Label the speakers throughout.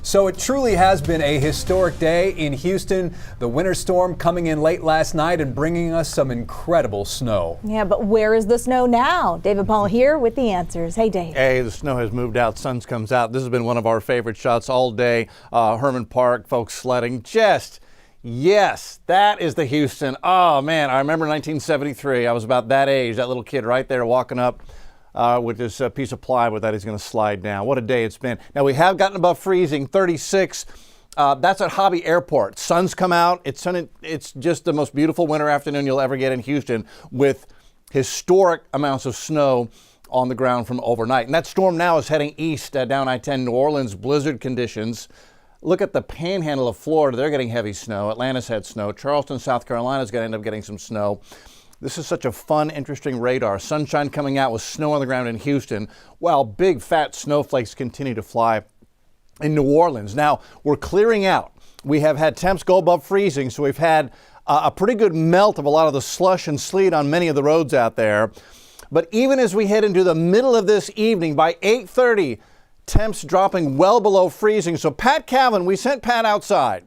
Speaker 1: So it truly has been a historic day in Houston. The winter storm coming in late last night and bringing us some incredible snow.
Speaker 2: Yeah, but where is the snow now? David Paul here with the answers. Hey, Dave.
Speaker 3: Hey, the snow has moved out. Sun comes out. This has been one of our favorite shots all day. Herman Park, folks sledding. Yes, that is the Houston. Oh, man, I remember 1973. I was about that age, that little kid right there walking up with this piece of plywood that he's going to slide down. What a day it's been. Now, we have gotten above freezing, 36. That's at Hobby Airport. Sun's come out. It's just the most beautiful winter afternoon you'll ever get in Houston with historic amounts of snow on the ground from overnight. And that storm now is heading east down I-10, New Orleans, blizzard conditions. Look at the panhandle of Florida. They're getting heavy snow. Atlanta's had snow. Charleston, South Carolina is going to end up getting some snow. This is such a fun, interesting radar. Sunshine coming out with snow on the ground in Houston, while big, fat snowflakes continue to fly in New Orleans. Now, we're clearing out. We have had temps go above freezing, so we've had a pretty good melt of a lot of the slush and sleet on many of the roads out there. But even as we head into the middle of this evening, by 8:30, temps dropping well below freezing. So Pat Calvin, we sent Pat outside,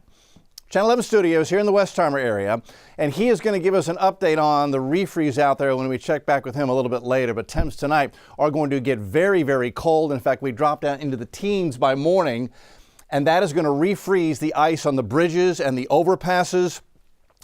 Speaker 3: Channel 11 studios here in the Westheimer area, and he is going to give us an update on the refreeze out there when we check back with him a little bit later. But temps tonight are going to get very, very cold. In fact, we drop down into the teens by morning, and that is going to refreeze the ice on the bridges and the overpasses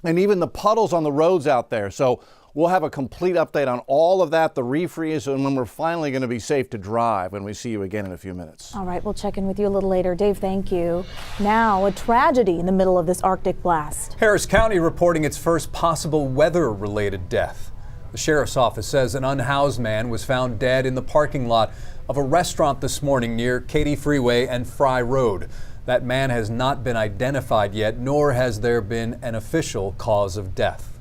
Speaker 3: and even the puddles on the roads out there. So we'll have a complete update on all of that, the refreeze, and when we're finally going to be safe to drive when we see you again in a few minutes.
Speaker 2: All right, we'll check in with you a little later. Dave, thank you. Now, a tragedy in the middle of this Arctic blast.
Speaker 1: Harris County reporting its first possible weather-related death. The sheriff's office says an unhoused man was found dead in the parking lot of a restaurant this morning near Katy Freeway and Fry Road. That man has not been identified yet, nor has there been an official cause of death.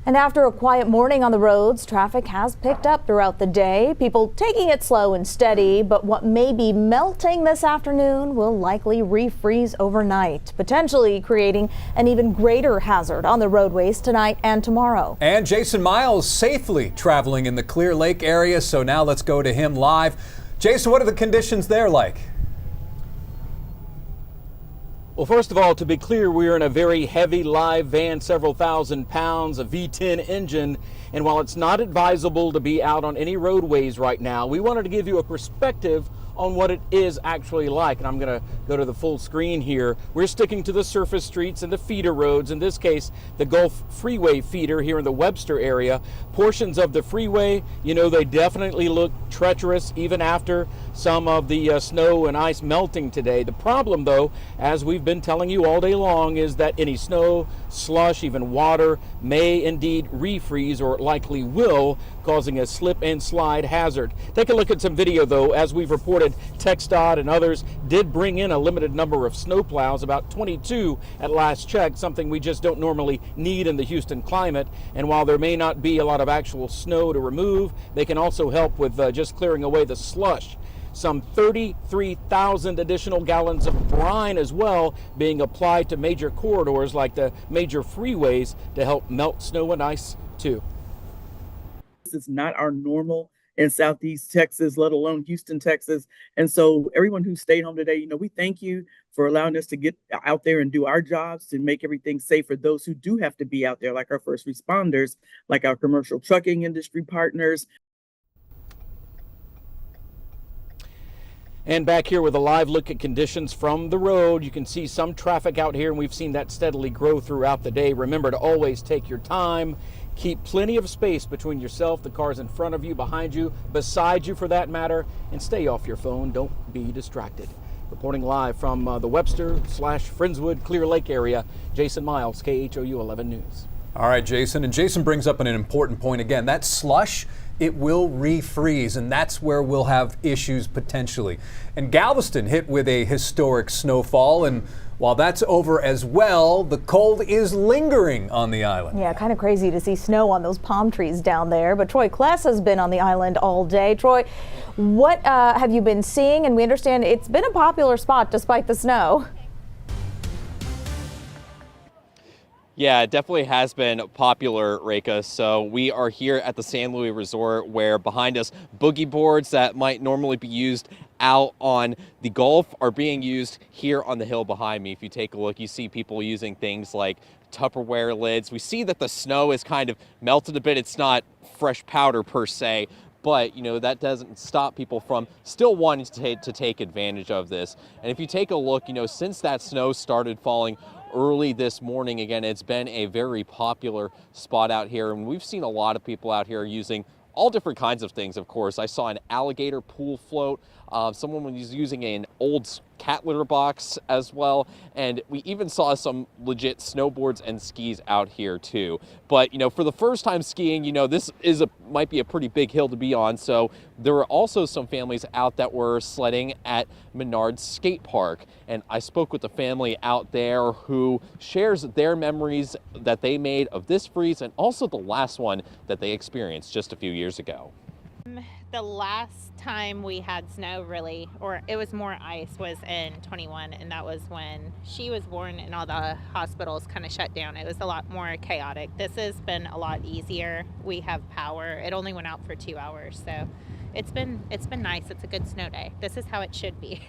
Speaker 2: And after a quiet morning on the roads, traffic has picked up throughout the day. People taking it slow and steady, but what may be melting this afternoon will likely refreeze overnight, potentially creating an even greater hazard on the roadways tonight and tomorrow.
Speaker 1: And Jason Miles safely traveling in the Clear Lake area, so now let's go to him live. Jason, what are the conditions there like?
Speaker 4: Well, first of all, to be clear, we're in a very heavy live van, several thousand pounds, a V10 engine. And while it's not advisable to be out on any roadways right now, we wanted to give you a perspective on what it is actually like. And I'm going to go to the full screen here. We're sticking to the surface streets and the feeder roads. In this case, the Gulf Freeway feeder here in the Webster area. Portions of the freeway, you know, they definitely look treacherous even after some of the snow and ice melting today. The problem, though, as we've been telling you all day long, is that any snow, slush, even water may indeed refreeze, or likely will, causing a slip and slide hazard. Take a look at some video, though. As we've reported, TxDOT and others did bring in a limited number of snowplows, about 22 at last check, something we just don't normally need in the Houston climate. And while there may not be a lot of actual snow to remove, they can also help with just clearing away the slush. Some 33,000 additional gallons of brine as well being applied to major corridors like the major freeways to help melt snow and ice too.
Speaker 5: This is not our normal in Southeast Texas, let alone Houston, Texas. And so everyone who stayed home today, you know, we thank you for allowing us to get out there and do our jobs to make everything safe for those who do have to be out there, like our first responders, like our commercial trucking industry partners.
Speaker 4: And back here with a live look at conditions from the road, you can see some traffic out here, and we've seen that steadily grow throughout the day. Remember to always take your time. Keep plenty of space between yourself, the cars in front of you, behind you, beside you for that matter, and stay off your phone. Don't be distracted. Reporting live from the Webster/Friendswood Clear Lake area, Jason Miles, KHOU 11 News.
Speaker 1: All right, Jason. And Jason brings up an important point again. That slush, it will refreeze, and that's where we'll have issues potentially. And Galveston hit with a historic snowfall, and while that's over as well, the cold is lingering on the island.
Speaker 2: Yeah, kind of crazy to see snow on those palm trees down there. But Troy Kless has been on the island all day. Troy, what have you been seeing? And we understand it's been a popular spot despite the snow.
Speaker 6: Yeah, it definitely has been popular, Reka. So we are here at the San Luis Resort, where behind us, boogie boards that might normally be used out on the Gulf are being used here on the hill behind me. If you take a look, you see people using things like Tupperware lids. We see that the snow is kind of melted a bit. It's not fresh powder per se, but that doesn't stop people from still wanting to take advantage of this. And if you take a look, since that snow started falling early this morning, again, it's been a very popular spot out here, and we've seen a lot of people out here using all different kinds of things. Of course, I saw an alligator pool float. Someone was using an old cat litter box as well, and we even saw some legit snowboards and skis out here too. But for the first time skiing, this might be a pretty big hill to be on. So there were also some families out that were sledding at Menard's skate park, and I spoke with a family out there who shares their memories that they made of this freeze and also the last one that they experienced just a few years ago.
Speaker 7: The last time we had snow, really, or it was more ice, was in 21, and that was when she was born and all the hospitals kind of shut down. It was a lot more chaotic. This has been a lot easier. We have power. It only went out for 2 hours, so it's been nice. It's a good snow day. This is how it should be.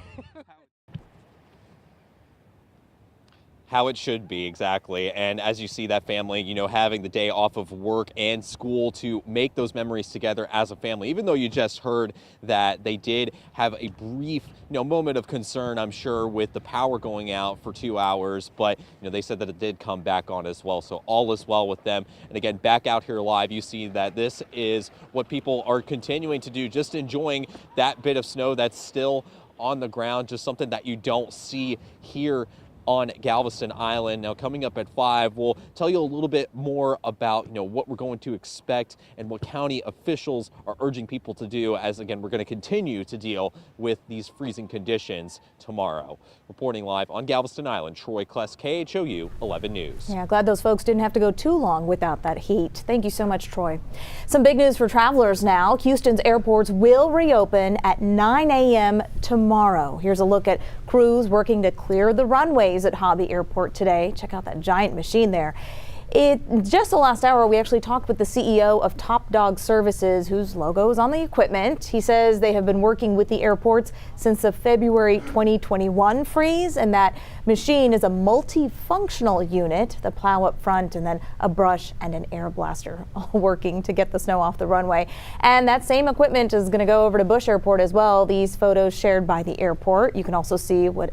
Speaker 6: How it should be, exactly. And as you see that family, having the day off of work and school to make those memories together as a family, even though you just heard that they did have a brief, moment of concern, I'm sure, with the power going out for 2 hours, but, they said that it did come back on as well. So all is well with them. And again, back out here live, you see that this is what people are continuing to do, just enjoying that bit of snow that's still on the ground, just something that you don't see here on Galveston Island. Now, coming up at 5, we'll tell you a little bit more about what we're going to expect and what county officials are urging people to do, as again we're going to continue to deal with these freezing conditions tomorrow. Reporting live on Galveston Island, Troy Kless, KHOU 11 News.
Speaker 2: Yeah, glad those folks didn't have to go too long without that heat. Thank you so much, Troy. Some big news for travelers now. Houston's airports will reopen at 9 a.m. tomorrow. Here's a look at crews working to clear the runways at Hobby Airport today. Check out that giant machine there. Just the last hour, we actually talked with the CEO of Top Dog Services, whose logo is on the equipment. He says they have been working with the airports since the February 2021 freeze, and that machine is a multifunctional unit, the plow up front and then a brush and an air blaster, all working to get the snow off the runway. And that same equipment is going to go over to Bush Airport as well. These photos shared by the airport. You can also see what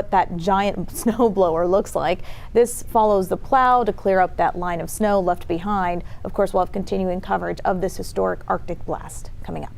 Speaker 2: that giant snowblower looks like. This follows the plow to clear up that line of snow left behind. Of course, we'll have continuing coverage of this historic Arctic blast coming up.